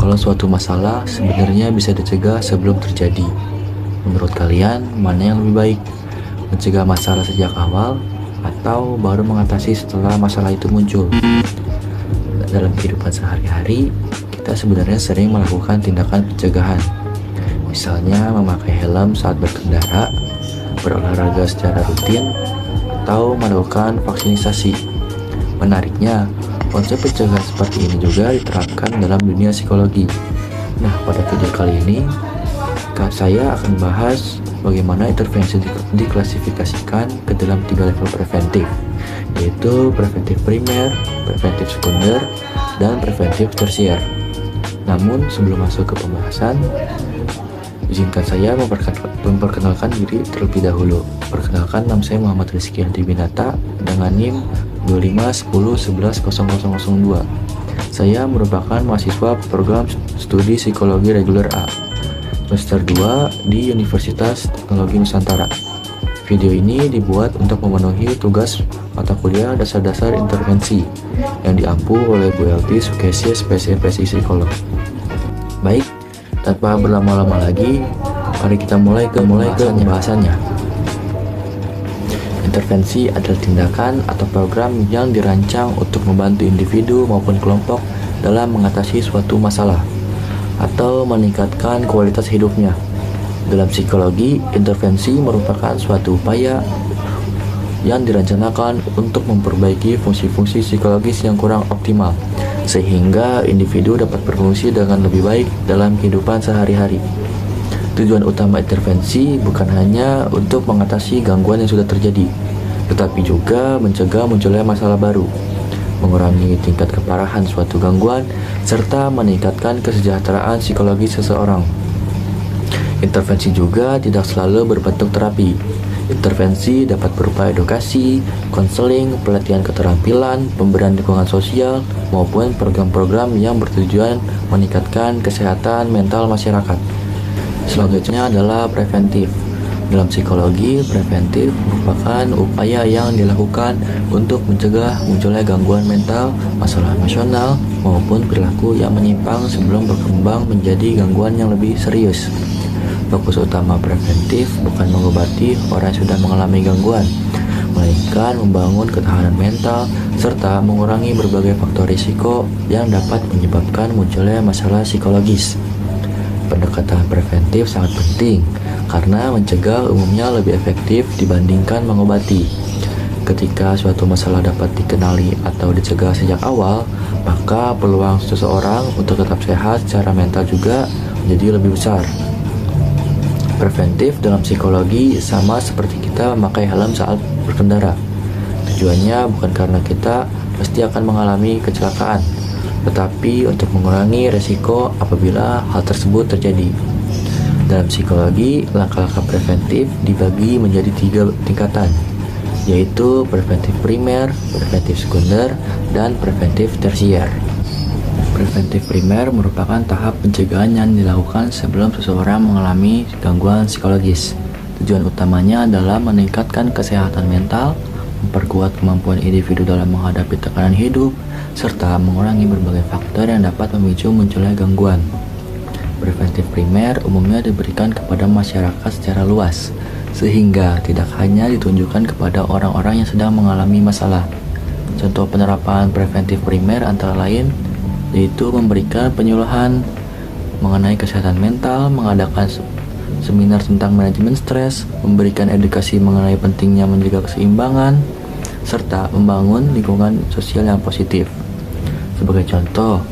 kalau suatu masalah sebenarnya bisa dicegah sebelum terjadi. Menurut kalian, mana yang lebih baik? Mencegah masalah sejak awal atau baru mengatasi setelah masalah itu muncul? Dalam kehidupan sehari-hari, kita sebenarnya sering melakukan tindakan pencegahan. Misalnya memakai helm saat berkendara, berolahraga secara rutin, atau melakukan vaksinisasi. Menariknya, konsep pencegahan seperti ini juga diterapkan dalam dunia psikologi. Nah, pada video kali ini, saya akan bahas bagaimana intervensi diklasifikasikan ke dalam 3 level preventif, yaitu preventif primer, preventif sekunder, dan preventif tersier. Namun, sebelum masuk ke pembahasan, izinkan saya memperkenalkan diri terlebih dahulu. Perkenalkan, nama saya Muhammad Rizky Andriwinata dengan NIM 2510110002. Saya merupakan mahasiswa program studi psikologi reguler A, semester 2 di Universitas Teknologi Nusantara. Video ini dibuat untuk memenuhi tugas mata kuliah dasar-dasar intervensi yang diampu oleh Bu Elti Sukesi, SPSI Psikolog. Baik, tanpa berlama-lama lagi, mari kita mulai ke pembahasannya. Intervensi adalah tindakan atau program yang dirancang untuk membantu individu maupun kelompok dalam mengatasi suatu masalah atau meningkatkan kualitas hidupnya. Dalam psikologi, intervensi merupakan suatu upaya yang direncanakan untuk memperbaiki fungsi-fungsi psikologis yang kurang optimal, sehingga individu dapat berfungsi dengan lebih baik dalam kehidupan sehari-hari. Tujuan utama intervensi bukan hanya untuk mengatasi gangguan yang sudah terjadi, tetapi juga mencegah munculnya masalah baru, mengurangi tingkat keparahan suatu gangguan, serta meningkatkan kesejahteraan psikologis seseorang. Intervensi juga tidak selalu berbentuk terapi. Intervensi dapat berupa edukasi, konseling, pelatihan keterampilan, pemberian dukungan sosial, maupun program-program yang bertujuan meningkatkan kesehatan mental masyarakat. Selanjutnya adalah preventif. Dalam psikologi, preventif merupakan upaya yang dilakukan untuk mencegah munculnya gangguan mental, masalah emosional, maupun perilaku yang menyimpang sebelum berkembang menjadi gangguan yang lebih serius. Fokus utama preventif bukan mengobati orang yang sudah mengalami gangguan, melainkan membangun ketahanan mental serta mengurangi berbagai faktor risiko yang dapat menyebabkan munculnya masalah psikologis. Pendekatan preventif sangat penting karena mencegah umumnya lebih efektif dibandingkan mengobati. Ketika suatu masalah dapat dikenali atau dicegah sejak awal, maka peluang seseorang untuk tetap sehat secara mental juga menjadi lebih besar. Preventif dalam psikologi sama seperti kita memakai helm saat berkendara. Tujuannya bukan karena kita pasti akan mengalami kecelakaan, tetapi untuk mengurangi resiko apabila hal tersebut terjadi. Dalam psikologi, langkah-langkah preventif dibagi menjadi 3 tingkatan, yaitu preventif primer, preventif sekunder, dan preventif tersier. Preventif primer merupakan tahap pencegahan yang dilakukan sebelum seseorang mengalami gangguan psikologis. Tujuan utamanya adalah meningkatkan kesehatan mental, memperkuat kemampuan individu dalam menghadapi tekanan hidup, serta mengurangi berbagai faktor yang dapat memicu munculnya gangguan. Preventif primer umumnya diberikan kepada masyarakat secara luas, sehingga tidak hanya ditunjukkan kepada orang-orang yang sedang mengalami masalah. Contoh penerapan preventif primer antara lain yaitu memberikan penyuluhan mengenai kesehatan mental, mengadakan seminar tentang manajemen stres, memberikan edukasi mengenai pentingnya menjaga keseimbangan, serta membangun lingkungan sosial yang positif. Sebagai contoh,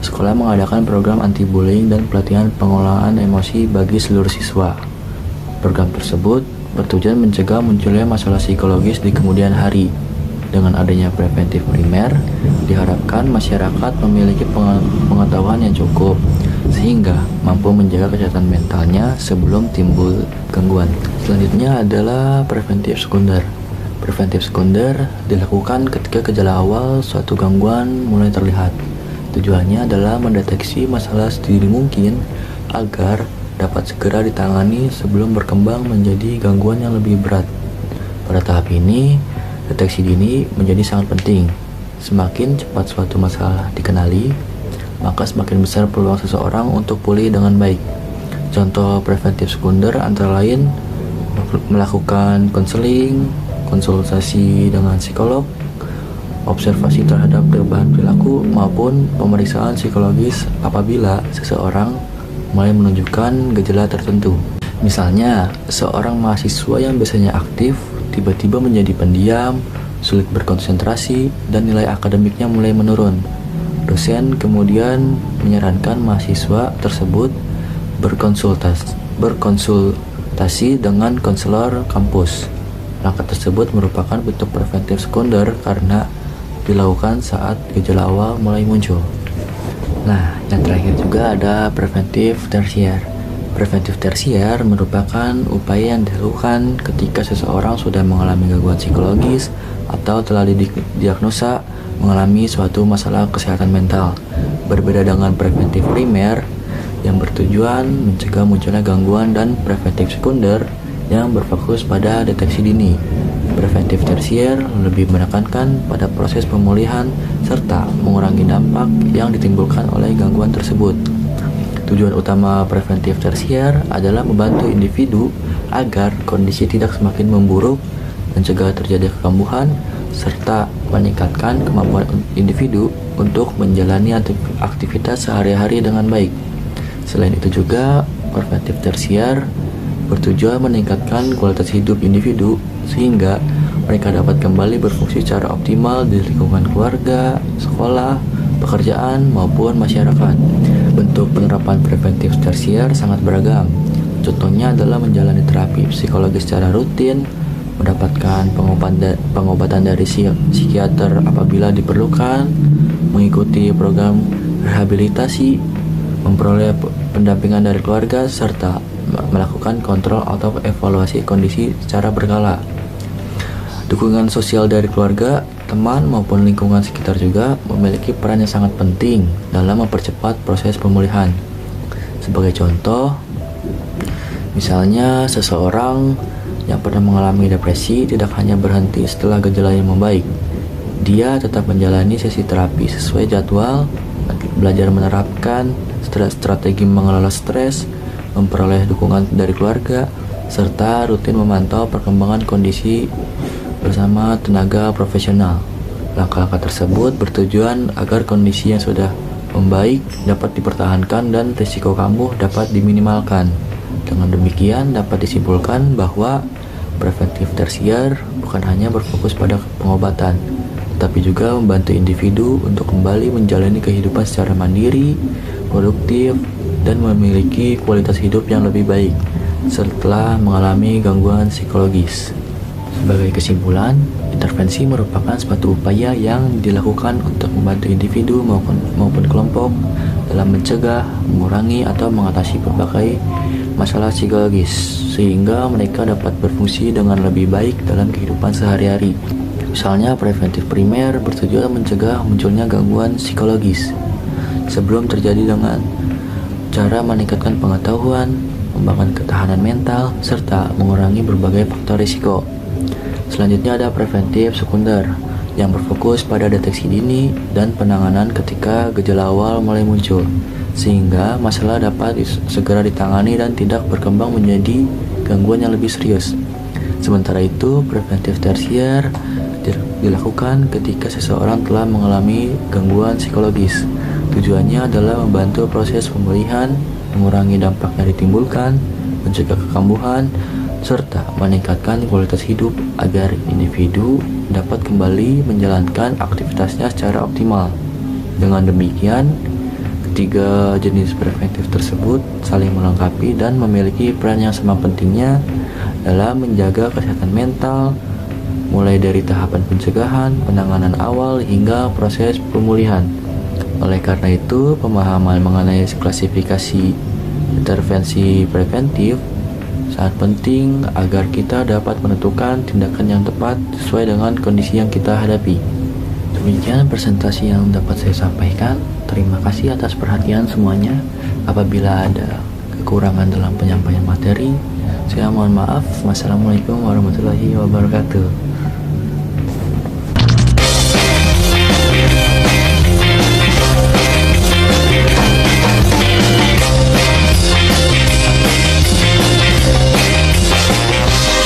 sekolah mengadakan program anti-bullying dan pelatihan pengelolaan emosi bagi seluruh siswa. Program tersebut bertujuan mencegah munculnya masalah psikologis di kemudian hari. Dengan adanya preventif primer, diharapkan masyarakat memiliki pengetahuan yang cukup, sehingga mampu menjaga kesehatan mentalnya sebelum timbul gangguan. Selanjutnya adalah preventif sekunder. Preventif sekunder dilakukan ketika gejala awal suatu gangguan mulai terlihat. Tujuannya adalah mendeteksi masalah sedini mungkin agar dapat segera ditangani sebelum berkembang menjadi gangguan yang lebih berat. Pada tahap ini, deteksi dini menjadi sangat penting. Semakin cepat suatu masalah dikenali, maka semakin besar peluang seseorang untuk pulih dengan baik. Contoh preventif sekunder antara lain melakukan konseling, konsultasi dengan psikolog, observasi terhadap perubahan perilaku, maupun pemeriksaan psikologis apabila seseorang mulai menunjukkan gejala tertentu. Misalnya, seorang mahasiswa yang biasanya aktif tiba-tiba menjadi pendiam, sulit berkonsentrasi, dan nilai akademiknya mulai menurun. Dosen kemudian menyarankan mahasiswa tersebut berkonsultasi dengan konselor kampus. Langkah tersebut merupakan bentuk preventif sekunder karena dilakukan saat gejala awal mulai muncul. Nah, yang terakhir juga ada preventif tersier. Preventif tersier merupakan upaya yang dilakukan ketika seseorang sudah mengalami gangguan psikologis atau telah didiagnosa mengalami suatu masalah kesehatan mental. Berbeda dengan preventif primer yang bertujuan mencegah munculnya gangguan dan preventif sekunder yang berfokus pada deteksi dini. Preventif tersier lebih menekankan pada proses pemulihan serta mengurangi dampak yang ditimbulkan oleh gangguan tersebut. Tujuan utama preventif tersier adalah membantu individu agar kondisi tidak semakin memburuk, mencegah terjadi kekambuhan, serta meningkatkan kemampuan individu untuk menjalani aktivitas sehari-hari dengan baik. Selain itu juga, preventif tersier bertujuan meningkatkan kualitas hidup individu sehingga mereka dapat kembali berfungsi secara optimal di lingkungan keluarga, sekolah, pekerjaan, maupun masyarakat. Bentuk penerapan preventif tersier sangat beragam. Contohnya adalah menjalani terapi psikologis secara rutin, mendapatkan pengobatan dari psikiater apabila diperlukan, mengikuti program rehabilitasi, memperoleh pendampingan dari keluarga, serta melakukan kontrol atau evaluasi kondisi secara berkala. Dukungan sosial dari keluarga, teman maupun lingkungan sekitar juga memiliki peran yang sangat penting dalam mempercepat proses pemulihan. Sebagai contoh, misalnya seseorang yang pernah mengalami depresi tidak hanya berhenti setelah gejalanya membaik. Dia tetap menjalani sesi terapi sesuai jadwal, belajar menerapkan strategi mengelola stres, memperoleh dukungan dari keluarga, serta rutin memantau perkembangan kondisi bersama tenaga profesional. Langkah-langkah tersebut bertujuan agar kondisi yang sudah membaik dapat dipertahankan dan risiko kambuh dapat diminimalkan. Dengan demikian dapat disimpulkan bahwa preventif tersier bukan hanya berfokus pada pengobatan, tetapi juga membantu individu untuk kembali menjalani kehidupan secara mandiri, produktif, dan memiliki kualitas hidup yang lebih baik setelah mengalami gangguan psikologis. Sebagai kesimpulan, intervensi merupakan suatu upaya yang dilakukan untuk membantu individu maupun kelompok dalam mencegah, mengurangi, atau mengatasi berbagai masalah psikologis sehingga mereka dapat berfungsi dengan lebih baik dalam kehidupan sehari-hari. Misalnya, preventif primer bertujuan mencegah munculnya gangguan psikologis sebelum terjadi dengan cara meningkatkan pengetahuan, membangun ketahanan mental, serta mengurangi berbagai faktor risiko. Selanjutnya ada preventif sekunder yang berfokus pada deteksi dini dan penanganan ketika gejala awal mulai muncul, sehingga masalah dapat segera ditangani dan tidak berkembang menjadi gangguan yang lebih serius. Sementara itu, preventif tersier dilakukan ketika seseorang telah mengalami gangguan psikologis. Tujuannya adalah membantu proses pemulihan, mengurangi dampak yang ditimbulkan, mencegah kekambuhan, serta meningkatkan kualitas hidup agar individu dapat kembali menjalankan aktivitasnya secara optimal. Dengan demikian, ketiga jenis preventif tersebut saling melengkapi dan memiliki peran yang sama pentingnya dalam menjaga kesehatan mental, mulai dari tahapan pencegahan, penanganan awal, hingga proses pemulihan. Oleh karena itu, pemahaman mengenai klasifikasi intervensi preventif sangat penting agar kita dapat menentukan tindakan yang tepat sesuai dengan kondisi yang kita hadapi. Demikian presentasi yang dapat saya sampaikan. Terima kasih atas perhatian semuanya. Apabila ada kekurangan dalam penyampaian materi, saya mohon maaf. Wassalamualaikum warahmatullahi wabarakatuh.